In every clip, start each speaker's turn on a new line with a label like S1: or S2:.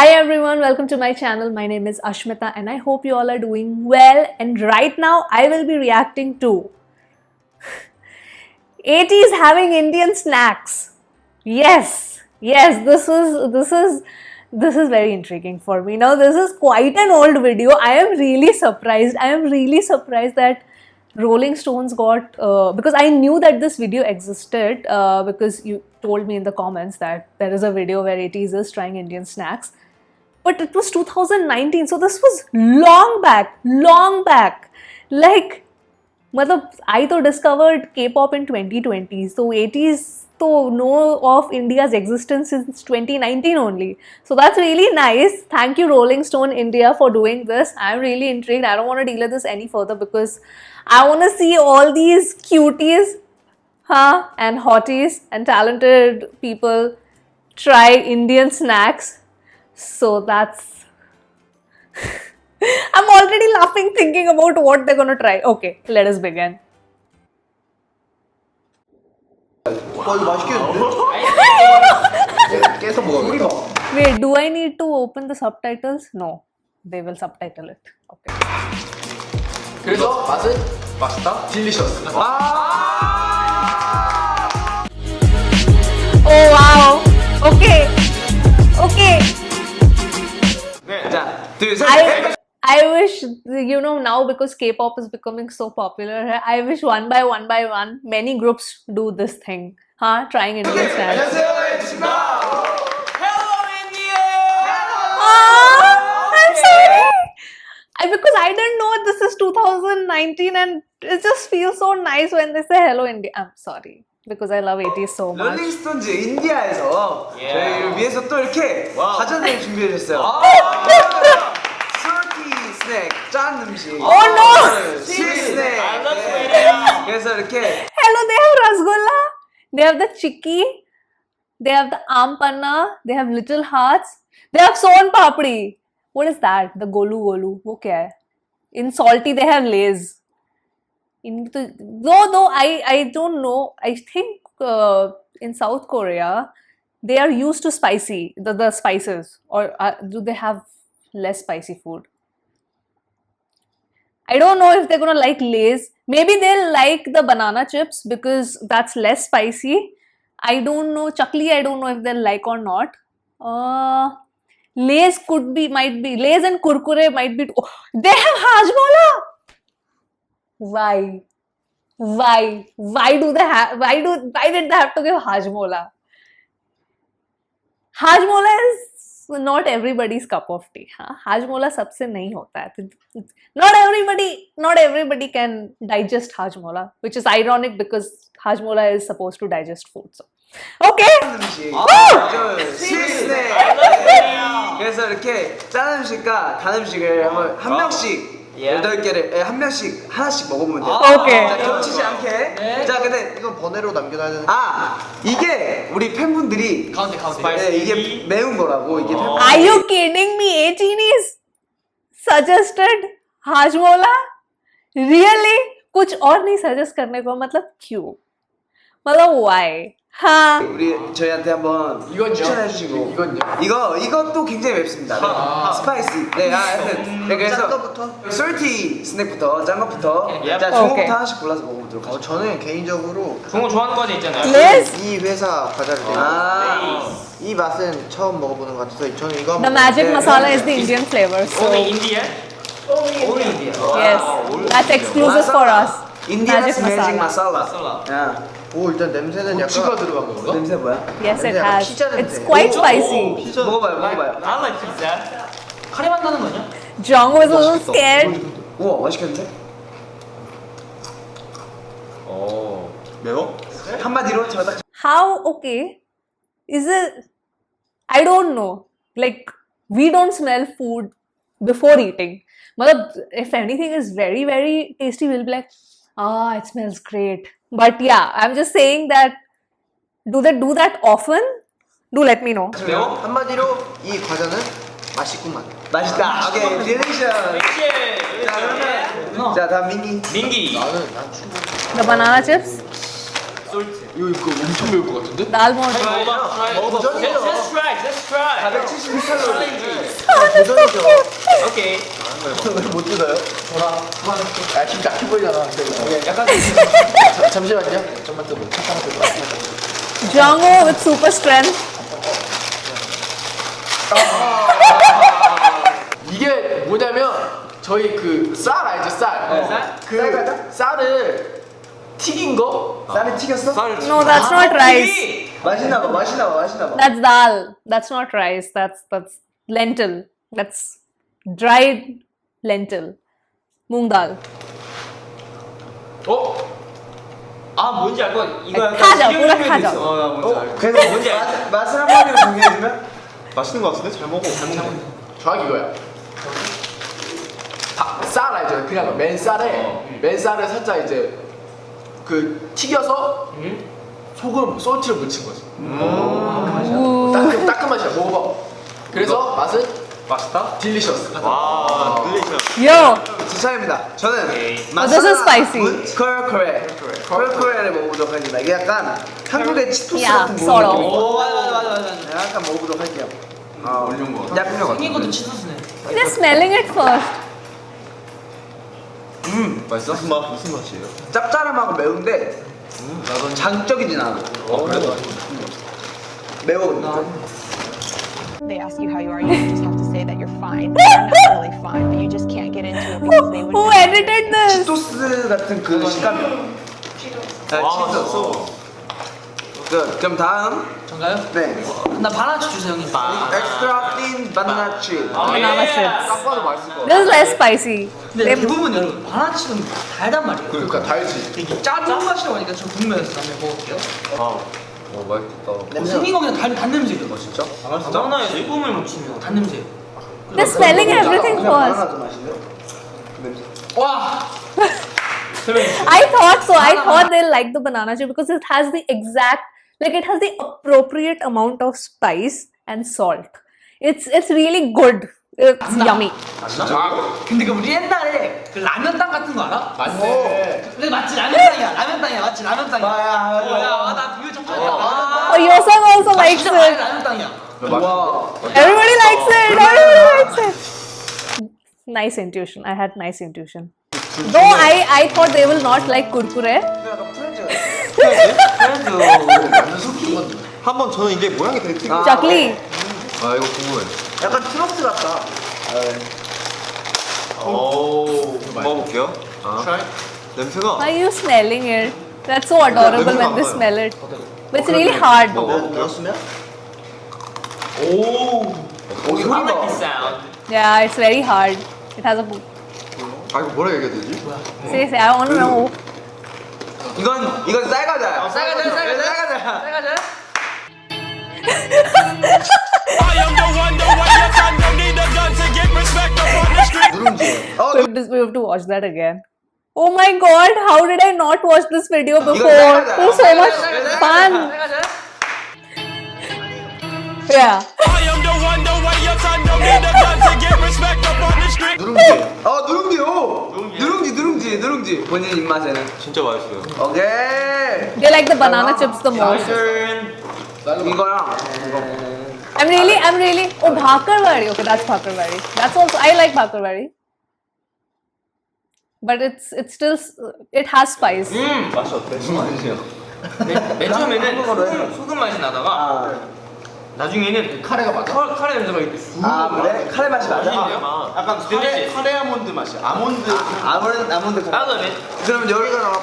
S1: Hi everyone, welcome to my channel. My name is Ashmita and I hope you all are doing well. And right now I will be reacting to 80s having Indian snacks. Yes, this is very intriguing for me. Now this is quite an old video. I am really surprised. That Rolling Stones got because I knew that this video existed because you told me in the comments that there is a video where 80s is trying Indian snacks. But it was 2019, so this was long back. Like, मतलब I तो discovered K-pop in 2020, so 80s तो know of India's existence since 2019 only. So that's really nice. Thank you Rolling Stone India for doing this. I'm really intrigued. I don't want to delay this any further because I want to see all these cuties and hotties and talented people try Indian snacks. So that's I'm already laughing thinking about what they're gonna try. Okay, let us begin.
S2: 이거 맛있겠는데? 깨서 먹어야겠다.
S1: Wait, do I need to open the subtitles? No, they will subtitle it. Okay.
S2: 그래서 맛은 맛있다. 딜리셔스.
S1: Oh wow. Okay.
S2: 네, 자, 둘, 셋.
S1: I wish, now because K-pop is becoming so popular, I wish one by one many groups do this thing. Trying Indian snacks.
S2: Hello India.
S1: I'm sorry. Because I didn't know this is 2019 and it just feels so nice when they say hello India. I'm sorry. Because I love 80s so much.
S2: 롤링스톤즈 인디아에서 저희를 위해서 또 이렇게 가전을 준비해 줬어요. 솔티 스낵 짠 음식.
S1: Oh no!
S2: 실 스낵. 그래서 이렇게
S1: Hello, they have rasgulla, they have the chikki, they have the aam panna, they have little hearts, they have son papdi. What is that? The golu. वो क्या है? In salty they have Lays. Though I don't know. I think in South Korea they are used to spicy the spices, or do they have less spicy food? I don't know if they're gonna like Lays. Maybe they'll like the banana chips because that's less spicy. I don't know. Chakli, I don't know if they'll like or not. Lays might be. Lays and Kurkure might be. Oh, they have Hajmola! Why did they have to give Hajmola? Hajmola is not everybody's cup of tea. Hajmola सबसे नहीं होता है. Not everybody can digest Hajmola, which is ironic because Hajmola is supposed to digest food. So, okay.
S2: 음식. 실 스낵. 그래서 이렇게 짠 음식과 단 음식을 한번 한 명씩 8개를 한 명씩 하나씩 먹어보면 돼요.
S1: 오케이.
S2: 자, 겹치지 않게. 네. 자, 근데
S3: 이건 번외로 남겨놔야 되는.
S2: 이게 우리 팬분들이 가운데. 네, 이게 매운 거라고 이게 팬분들.
S1: Are you kidding me? 18is suggested Hajmola? Really? कुछ और नहीं suggest करने को मतलब क्यों? मतलब why?
S2: 우리 저희한테 한번 추천해 주시고 이것도 굉장히 맵습니다. 스파이시. 네, 하여튼 그래서
S3: 짠 거부터?
S2: 솔티 스낵부터 짠 것부터. 자, 종호부터 하나씩 골라서 먹어보도록 하죠.
S3: 저는 개인적으로
S4: 종호 좋아하는 과자 있잖아요.
S1: Liz,
S3: 이 회사 과자를 이 맛은 처음 먹어보는 것 같아서 저는 이거
S1: the
S3: 한번
S1: magic
S3: 먹어볼게요.
S1: masala is the Indian flavor. So
S4: Only India? Only India.
S1: yes, that's exclusive for us.
S2: 인디아스 매직
S4: 마살라.
S2: 마살라.
S3: 오 일단 냄새는 약간
S2: 들어간 건가? 냄새 뭐야?
S1: Yes, it
S3: 냄새가
S1: has.
S3: 피자 냄새.
S1: It's quite spicy.
S2: 먹어봐요.
S4: I like pizza. 카레 만드는 거 아니야?
S1: Jong was a little scared.
S2: 우와, 맛있겠는데?
S3: 매워?
S2: 한마디로 제가 딱
S1: How okay is it? I don't know. Like we don't smell food before eating. Matlab, if anything is very very tasty, we'll be like, it smells great. But yeah, I'm just saying that. Do they do that often? Do let me know.
S2: 매워?
S3: 한마디로 이 과자는 맛있구만.
S2: 맛있다. 오케이, 딜리셔스. 자, 그러면 자, 다음 민기.
S4: 민기.
S3: 난 충분히.
S1: The banana chips.
S4: 솔트.
S3: 이거 엄청 매울 것 같은데?
S1: Dal mod.
S3: 도전이죠.
S4: Let's try.
S2: 170칼로리.
S3: 도전이죠.
S4: 오케이.
S3: 못 뜯어요? 아, 지금 약해 보이잖아.
S4: 약간
S3: 잠시만요. 좀만 뜯어. 잠깐만 뜯어.
S1: Jungho with super strength.
S3: 이게 뭐냐면 저희 그 쌀 알죠? 쌀.
S4: 쌀?
S3: 그 쌀을 튀긴 거.
S2: 쌀이 튀겼어?
S1: No, that's not rice.
S2: 맛있나 봐, 맛있나 봐, 맛있나 봐.
S1: That's dal. That's not rice. That's lentil. That's dried lentil. Moong dal.
S4: 아 뭔지 알 것 같아. 이거 약간
S1: 타죠,
S4: 식용유에
S1: 뿌라 타죠.
S4: 있어. 나 뭔지 알고.
S2: 그래서
S4: 뭔지 알지?
S2: 맛을 한마디로 정리해주면?
S5: 맛있는 것 같은데? 잘 먹어.
S3: 정확히 이거야. 쌀 알죠? 그냥 맨쌀에 살짝 이제 그 튀겨서 소금, 소스를 묻힌 거지. 따끔 맛이야. 먹어봐. 그래서 맛은
S5: 맛있다?
S3: 딜리셔스.
S5: 와, 딜리셔.
S1: Yo.
S2: 제 차례입니다. 저는
S1: this is spicy.
S2: 컬커레를 먹어보도록 하겠습니다. 이게 약간 한국의 치토스
S1: Yeah,
S2: 같은
S1: sort of.
S4: 오 맞아.
S2: 네, 약간 먹어보도록 할게요.
S5: 올린 거.
S2: 약간
S4: 생긴 것도 치소스네.
S1: Just smelling it first.
S5: 맛있어? 무슨 맛이에요?
S2: 짭짤하고 매운데 장적이진 않아.
S5: 그래도
S2: 매워.
S6: They ask you how you are, you just have to say that you're fine. You're not really fine, but you just can't get into it because they would
S1: Who
S6: never.
S1: edited this?
S2: 치토스 같은 그 식감이요. 네, 치토스. 그럼 다음.
S4: 전가요?
S2: 네.
S4: 나 바나치 주세요 형님.
S2: 엑스트라 틴 바나나 칩.
S1: Banana chips.
S3: 딱 봐도 맛있을 거.
S1: This is less spicy.
S4: 근데 대부분 여러분 바나치는 달단 말이에요.
S3: 그러니까 달지.
S4: 되게 짜증 맛이라고 하니까 저 궁금해서 다음에 먹을게요.
S5: 맛있겠다.
S4: 생긴 거 그냥 단 냄새예요.
S5: 진짜?
S4: 바나나에 소금을 묻히면 단 냄새.
S1: Just smelling everything first.
S2: 바나나 좀 마실래요?
S4: 와.
S1: I thought so. I thought they'll like the banana chip because it has the exact, like it has the appropriate amount of spice and salt. It's really good. It's yummy.
S4: 근데 그 우리 옛날에 그 라면 땅 같은 거 알아?
S3: 맞네.
S4: 근데 맞지 라면 땅이야 맞지 라면 땅이야.
S2: 야,
S4: 뭐야 나 비유 좀 잘했다.
S1: Oh, Yosung also likes
S4: 진짜
S1: it.
S4: 라면 땅이야.
S2: 와.
S1: Everybody likes it. Everybody likes it. Nice intuition. I had nice intuition. Though I thought they will not like kurkure.
S2: 약간 프렌즈.
S5: 한번 저는 이게 모양이 되게 특이해.
S1: Chakli.
S5: 아, 이거 궁금해.
S2: 약간 트러스 같다.
S5: 오, 먹어볼게요. 냄새가.
S1: Why are you smelling it? That's so adorable when they smell it. But it's really hard.
S2: 넣었으면?
S5: 오.
S2: 오, 소리가.
S4: I like this sound.
S1: Yeah, it's very hard. It has a.
S5: 아, 이거 뭐라 얘기해야 되지?
S1: Say, I want to know.
S2: 이건 쌀과자야.
S4: 쌀과자야.
S2: 쌀과자야.
S3: 누룽지.
S1: We have to watch that again. Oh my god, how did I not watch this video before?
S2: 쌀과자야.
S1: It was so much fun. Yeah.
S3: 누룽지.
S2: 누룽지. 본인 입맛에는.
S5: 진짜 맛있어요.
S2: 오케이.
S1: They like the banana chips the most.
S2: 이거랑
S1: I'm really. Oh, bhakarwadi. Okay, that's bhakarwadi. That's also, I like bhakarwadi. But it's still, it has spice.
S5: 맛이 어때? 무슨 맛이에요?
S4: 맨 처음에는 소금 맛이 나다가 나중에는
S3: 카레가 맞아?
S4: 카레 냄새가 이렇게 쑥.
S2: 그래? 카레 맛이 맞아?
S3: 약간 카레 아몬드 맛이야. 아몬드.
S2: 아몬드 카레.
S4: 나도 맨.
S2: 그럼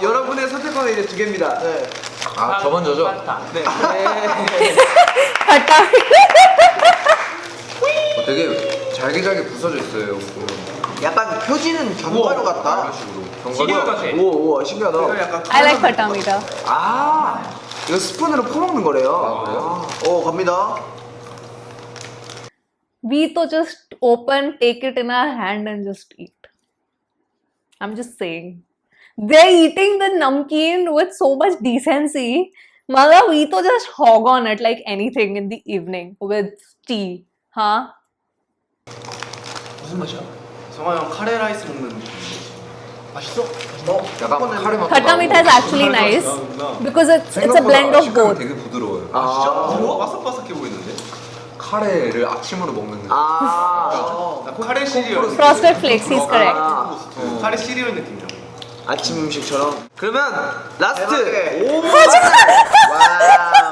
S2: 여러분의 선택권은 이제 두 개입니다.
S3: 네.
S5: 아, 저 먼저죠?
S2: 네.
S1: Khatta.
S5: 되게 잘게 부서져 있어요. 보면.
S3: 약간 표지는 견과류 같다.
S5: 이런 식으로.
S4: 시리얼
S5: 견과류.
S4: 같아.
S2: 우와 신기하다.
S1: I like khatta meeta.
S2: 이거 스푼으로 퍼먹는 거래요.
S5: 그래요?
S2: 오 갑니다.
S1: We to just open, take it in our hand and just eat. I'm just saying. They're eating the namkeen with so much decency. Mother, we to just hog on it like anything in the evening with tea. Huh?
S4: 무슨 맛이야?
S3: 정아 형 카레 라이스 먹는 느낌. 맛있어?
S5: 약간 카레 맛.
S1: Khatta meetha is actually nice because it's a blend of both.
S5: 되게 부드러워요.
S2: 아,
S7: 바삭바삭해 보이는데?
S5: 카레를 아침으로 먹는 느낌.
S7: 카레 시리얼.
S1: Frosted Flakes, he's correct.
S7: 카레 시리얼 느낌이야.
S2: 아침 음식처럼. 그러면 라스트. 오,
S3: 와우.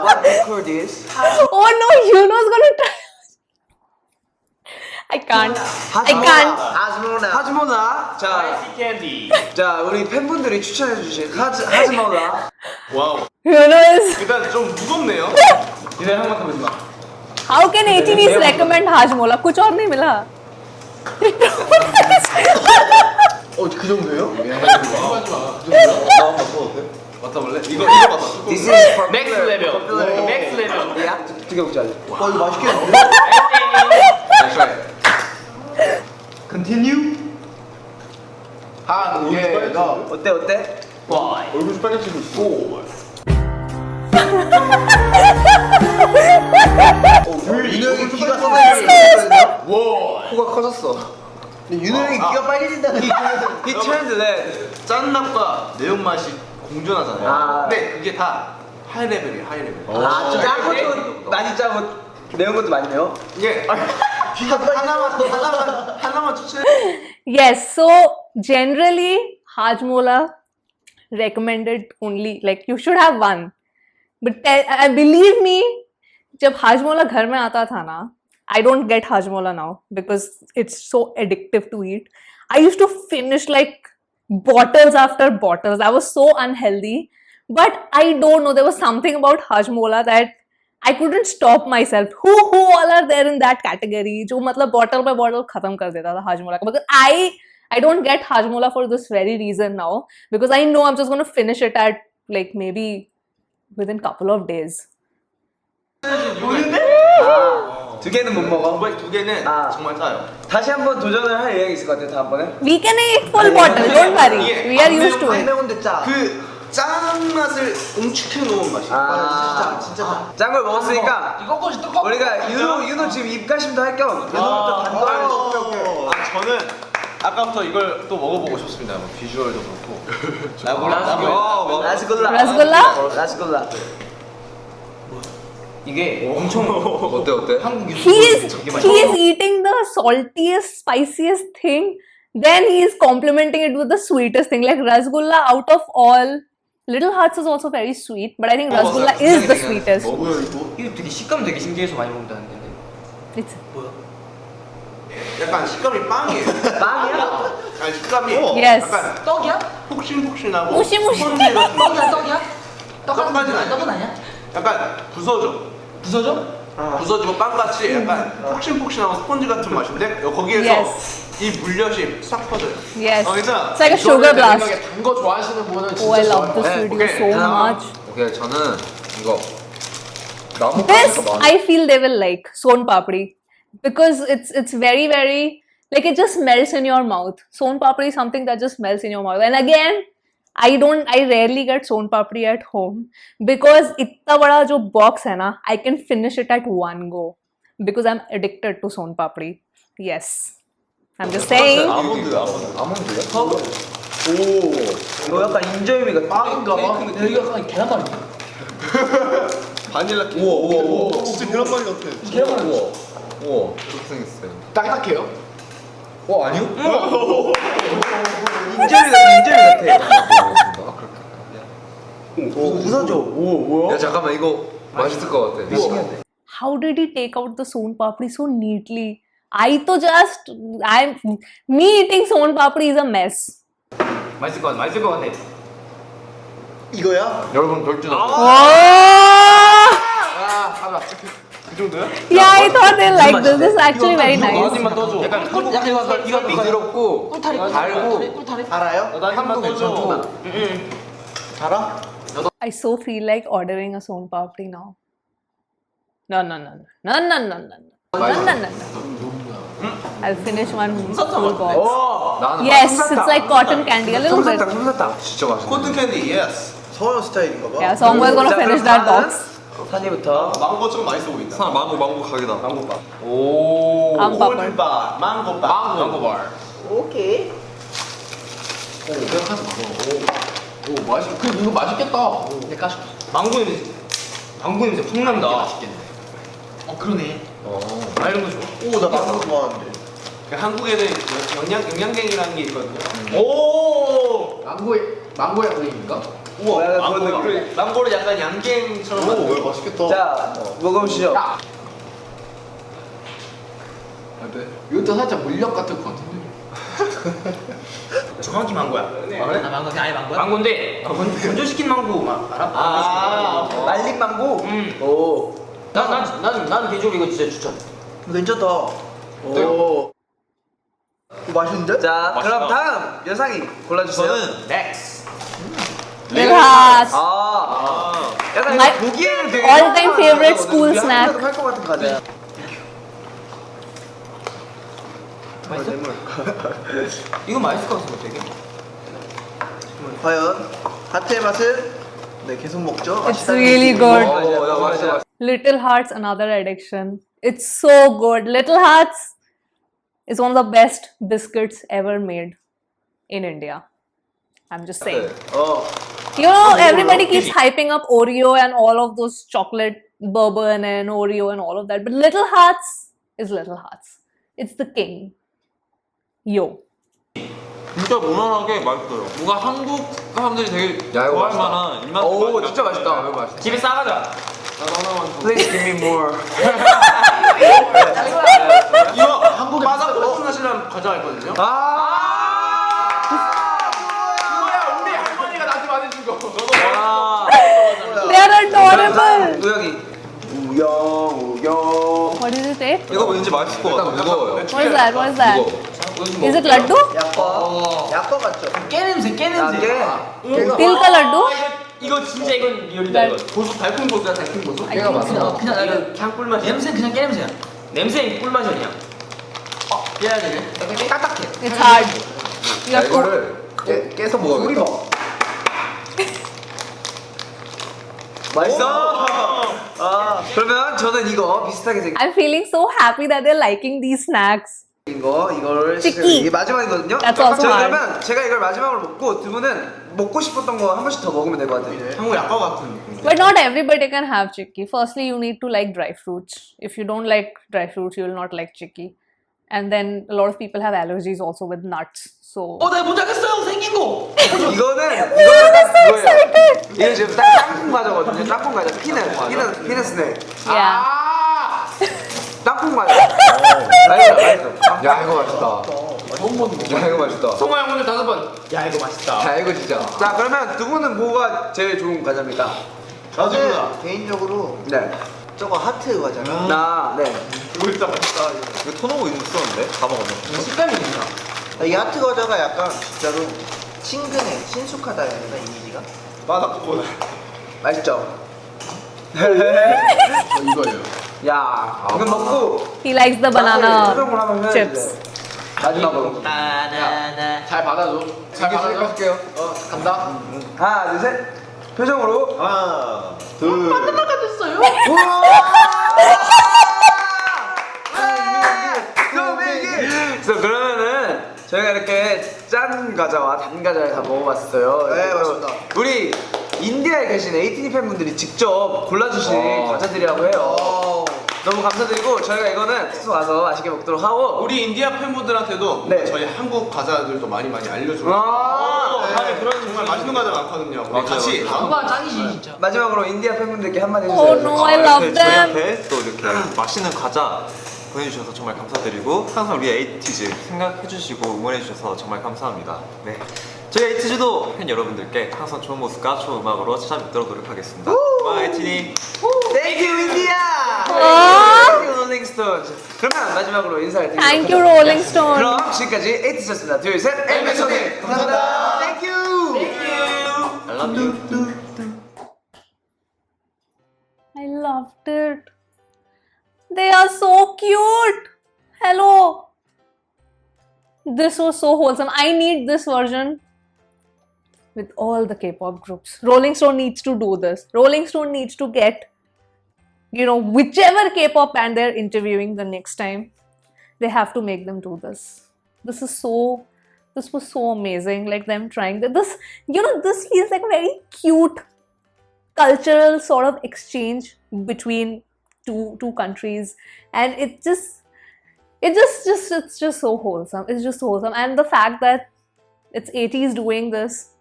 S2: What do you call this?
S1: Oh no, Yuno's gonna try. I can't. I can't.
S3: 하즈모나.
S2: 하즈모나. 자,
S7: 캔디.
S2: 자 우리 팬분들이 추천해 주신 하즈모나.
S7: 와우.
S1: Yuno is.
S7: 일단 좀 무겁네요. 이제 한번 더 보지 마.
S1: How can 18 recommend Hajmola? कुछ और नहीं मिला.
S3: 그 정도예요?
S7: 맡아볼래? 이거 맡아.
S2: This is for
S4: 넥스트 레벨. 넥스트 레벨.
S2: 야, 두개 먹자.
S3: 이거 맛있겠는데?
S7: Continue.
S3: 한 개더.
S2: 어때 어때?
S7: 얼굴 빨개지고 있어.
S3: 윤영이 귀가 쏟아지거든요.
S5: 코가 커졌어.
S3: 윤영이 귀가 빨개진다는
S2: He turned red.
S7: 짠 맛과 매운맛이 공존하잖아요.
S2: 아.
S7: 근데 그게 다 하이 레벨이에요. 하이 레벨.
S2: 아, 짠 것도 많이 짜고 매운 것도 많이 매워.
S7: 이게 귀가 하나만 추천해.
S1: Yes, so generally Hajmola recommended only like you should have one. But believe me, जब Hajmola घर में आता था ना, I don't get Hajmola now because it's so addictive to eat. I used to finish like bottles after bottles. I was so unhealthy. But I don't know, there was something about Hajmola that I couldn't stop myself. Who all are there in that category? जो मतलब bottle by bottle खत्म कर देता था Hajmola का. Because I don't get Hajmola for this very reason now. Because I know I'm just going to finish it at like maybe within couple of days.
S2: 두 개는 못 먹어.
S7: 두 개는
S2: 아.
S7: 정말 짜요.
S2: 다시 한번 도전을 할 의향이 있을 것 같아요 다음번에.
S1: We can eat full bottle, don't worry. We are used to
S3: 안
S1: it.
S3: 매운데 짜.
S7: 그 짠 맛을 응축해 놓은 맛이.
S3: 진짜
S2: 짠 걸 먹었으니까
S4: 이거 거지 또 거.
S2: 우리가 윤호 지금 입가심도 할 겸 윤호부터 단도를.
S7: 저는 아까부터 이걸 또 먹어보고 싶습니다. 뭐 비주얼도 그렇고.
S2: 라스굴라.
S1: Rasgulla?
S2: 라스굴라.
S4: 이게 엄청
S5: 어때?
S1: He is eating the saltiest, spiciest thing. Then he is complementing it with the sweetest thing. Like Rasgulla, out of all, Little Hearts is also very sweet, but I think Rasgulla is the sweetest.
S3: 뭐야 이거?
S4: 이거 되게 식감 되게 신기해서 많이 먹는다는데.
S1: It's,
S7: 약간 식감이 빵이에요.
S2: 빵이야?
S7: 아니 식감이
S1: Yes.
S7: 약간
S4: 떡이야?
S7: 폭신폭신하고
S1: 무시무시.
S7: 스펀지 같은
S4: 떡이야 떡이야?
S7: 떡까지는 아니야.
S4: 떡은 아니야?
S7: 약간 부서져.
S4: 부서져?
S7: 부서지고 빵같이 약간 폭신폭신하고 스펀지 같은 맛인데 거기에서
S1: Yes.
S7: 이 물엿이 싹 퍼져요.
S1: yes.
S7: 그러니까
S1: It's like a sugar blast.
S3: 단거 좋아하시는 분은
S1: Oh,
S3: 진짜
S1: I love
S3: 좋아할
S1: this
S3: 거예요.
S1: video so much.
S5: 오케이 저는 이거 나무
S1: This
S5: 가지가 많아.
S1: I feel they will like Son Papdi because it's very like it just melts in your mouth. Son Papdi is something that just melts in your mouth. And again, I rarely get Son Papdi at home because इतना बड़ा जो box है ना, I can finish it at one go because I'm addicted to Son Papdi. Yes, I'm just saying.
S5: 아몬드야?
S2: 이거 약간 인절미 같아.
S3: 빵인가 봐.
S4: 여기가 약간 계란말이.
S7: 바닐라 케이크. 우와. 진짜 계란말이 같아.
S5: 우와 그렇게 생겼어요.
S3: 딱딱해요?
S5: 아니요?
S2: 인절미 같아.
S5: 아 그렇게.
S2: 오, 부서져. 오, 뭐야?
S5: 야 잠깐만 이거 맛있을 것 같아.
S1: How did he take out the Son Papdi so neatly? Me eating Son Papdi is a mess.
S4: 맛있을 것 같아.
S3: 이거야?
S5: 여러분 돌진
S1: Oh!
S3: 하나.
S7: 그 정도야?
S1: Yeah, I thought they like this. This is actually very nice.
S7: 한입만 떠줘. 약간
S4: 이거
S5: 부드럽고
S4: 꿀타리
S5: 달고
S4: 꿀타리.
S3: 알아요?
S7: 나 한입만 떠줘.
S3: 알아?
S1: I so feel like ordering a Son Papdi now. No. I'll finish one full box.
S5: 나는
S1: Yes, it's like cotton candy, a little bit.
S2: 솜사탕.
S5: 진짜 맛있어.
S7: 코튼 캔디 예스.
S3: 서현 스타일인가 봐.
S1: Yeah, so I'm gonna finish that box.
S2: 산이부터.
S7: 망고처럼 맛있어 보인다.
S5: 망고 가게다.
S7: 망고바. 오.
S1: 망고바.
S7: 골든바. 망고바.
S3: 오케이. 생각하지 마. 오 맛있. 그래 이거 맛있겠다.
S4: 내 까줄게. 망고 냄새. 망고 냄새 확 난다.
S3: 맛있겠네.
S4: 그러네. 아 이런 거 좋아.
S7: 오나 망고 좋아하는데. 한국에는 영양갱이라는 게 있거든요.
S4: 오.
S3: 망고 향인가?
S7: 우와
S2: 망고가.
S7: 망고를 약간 양갱처럼
S3: 오
S7: 만든
S3: 맛있겠다.
S2: 자, 먹어보시죠.
S3: 야. 아, 네. 이것도 살짝 물엿 같을 것 같은데.
S4: 정확히 망고야.
S7: 아, 그래?
S4: 아 망고 아예 망고야? 망고인데 건조시킨 망고 알아?
S2: 말린 망고? 오.
S4: 나는 개인적으로 이거 진짜 추천.
S2: 괜찮다. 오. 맛있는데? 자, 그럼 다음 여상이 골라주세요.
S5: 저는
S4: 넥스.
S1: Little Hearts.
S2: 약간
S1: My
S2: 이거 보기에는 되게
S1: all-time favorite school snack.
S2: 할것 같은 과자.
S4: 맛있어? 이거 맛있을 것 같은데 되게.
S2: 과연 하트의 맛은 네 계속 먹죠.
S1: It's really good.
S5: 야 맛있어.
S1: Little Hearts, another addiction. It's so good. Little Hearts is one of the best biscuits ever made in India. I'm just saying. You know, everybody keeps hyping up Oreo and all of those chocolate bourbon and Oreo and all of that, but Little Hearts is Little Hearts. It's the king. Yo.
S5: 진짜 무난하게 맛있어요. 뭔가 한국 사람들이 되게
S3: 야, 이거
S5: 좋아할
S3: 맛있다.
S5: 만한 입맛.
S2: 오, 진짜 맛있다.
S3: 이거 맛있다.
S4: 집에 싸가자.
S2: Please give me more.
S7: 이거 한국에 바삭 코코넛이라는 과자가 있거든요.
S3: 이거야 우리 할머니가 나한테 말해준 거.
S1: They are adorable.
S2: 우영이. 우영.
S1: What is it?
S5: 이거 왠지 맛있을 것 같아. 무거워요.
S1: What is that? What is that? Is it laddu?
S2: 약과 같죠?
S4: 깨 냄새.
S1: Til ka laddu?
S4: 이거 진짜 이건 리얼이다 이거.
S7: 고수 달콤 고수야 달콤 고수.
S3: 걔가 맛있어.
S4: 그냥 이거 그냥 꿀맛이야. 냄새 그냥 깨 냄새야. 냄새 꿀맛이 아니야. 깨야 되네. 약간 딱딱해.
S1: It's hard. You
S3: 야
S1: have to.
S3: 이거를 깨서 먹어야겠다.
S2: 맛있어. 그러면 저는 이거 비슷하게 생긴
S1: I'm feeling so happy that they're liking these snacks.
S2: 이거를
S1: 치키.
S2: 이게 마지막이거든요.
S1: That's also
S2: 자,
S1: hard.
S2: 그러면 제가 이걸 마지막으로 먹고 두 분은 먹고 싶었던 거 한 번씩 더 먹으면 될 것 같아요.
S7: 한국 약과 같은 느낌.
S1: But not everybody can have chicky. Firstly, you need to like dry fruits. If you don't like dry fruits, you will not like chicky. And then a lot of people have allergies also with nuts. So
S4: 나 뭔지 알겠어요. 생긴 거.
S2: 이거는 딱 뭐예요? 이게 지금 딱 땅콩 과자거든요. 땅콩 과자. 피넛 스낵.
S1: yeah.
S2: 땅콩 과자. 맛있어.
S3: 야 이거 맛있다. 처음 먹는 거. 야 이거 맛있다.
S4: 송아 형 오늘 5번. 야 이거 맛있다.
S3: 야 이거 진짜.
S2: 자, 그러면 두 분은 뭐가 제일 좋은 과자입니까?
S7: 나중에
S8: 개인적으로
S2: 네.
S8: 저거 하트 과자가
S2: 나, 네.
S7: 이거 진짜 맛있다.
S5: 이거 터놓고 있었는데 다 먹었네.
S4: 식감이 괜찮아.
S8: 이 하트 과자가 약간 진짜로 친근해 친숙하다 해야 되나 이미지가
S7: 바삭 코코넛.
S2: 맛있죠?
S3: 이거예요.
S2: 야, 이거 먹고
S1: He likes the banana
S2: 표정을 한번 해야지.
S1: chips.
S2: 마지막으로.
S3: 잘 받아줘. 잘 받아줄게요. 간다.
S2: 하나, 둘, 셋. 표정으로.
S7: 하나, 둘.
S2: 그래서 그러면은 저희가 이렇게 짠 과자와 단 과자를 다 먹어봤어요.
S8: 네, 맞습니다.
S2: 우리 인디아에 계신 에이티니 팬분들이 직접 골라주신 과자들이라고 해요. 너무 감사드리고 저희가 이거는 숙소 가서 맛있게 먹도록 하고
S7: 우리 인디아 팬분들한테도
S2: 네.
S7: 저희 한국 과자들도 많이 알려주고.
S2: 아,
S7: 그런 정말 맛있는 과자 많거든요. 우리 같이
S4: 오빠 짱이지 진짜.
S2: 마지막으로 인디아 팬분들께 한마디 해주세요.
S1: Oh no, I love them.
S5: 저희한테 또 이렇게 맛있는 과자 보내주셔서 정말 감사드리고 항상 우리 에이티즈 생각해주시고 응원해주셔서 정말 감사합니다. 네, 저희 에이티즈도 팬 여러분들께 항상 좋은 모습과 좋은 음악으로 찾아뵙도록 노력하겠습니다. 고마워 에이티니.
S2: Thank you, 인디아. Thank you, Rolling Stones. 그러면 마지막으로 인사를 드리도록
S1: Thank you,
S2: 하죠.
S1: Rolling Stone.
S2: 그럼 지금까지 에이티즈였습니다. 둘, 셋. 엠베소님 감사합니다. Thank you.
S5: I love you.
S1: I loved it. They are so cute. Hello. This was so wholesome. I need this version with all the K-pop groups. Rolling Stone needs to do this. Rolling Stone needs to get, whichever K-pop band they're interviewing the next time, they have to make them do this. This is so this was so amazing. Like them trying this, you know, this feels like a very cute cultural sort of exchange between two countries, and it's just so wholesome. It's just wholesome, and the fact that it's 80s doing this,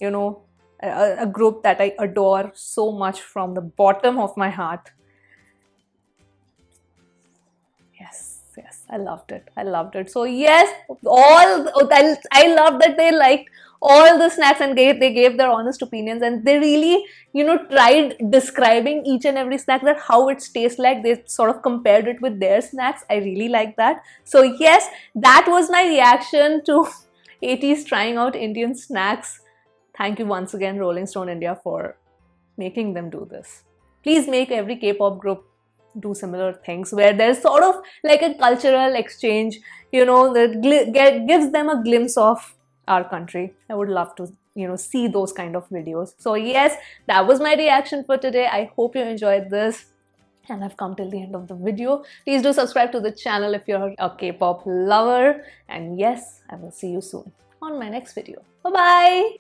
S1: you know, a group that I adore so much from the bottom of my heart. Yes, I loved it. So yes, I love that they liked all the snacks and they gave their honest opinions, and they really, you know, tried describing each and every snack, that how it tastes like. They sort of compared it with their snacks. I really like that. So yes, that was my reaction to 80s trying out Indian snacks. Thank you once again, Rolling Stone India, for making them do this. Please make every K-pop group do similar things where there's sort of like a cultural exchange, you know, that gives them a glimpse of our country. I would love to, you know, see those kind of videos. So yes, that was my reaction for today. I hope you enjoyed this and I've come till the end of the video. Please do subscribe to the channel if you're a K-pop lover. And yes, I will see you soon on my next video. Bye-bye.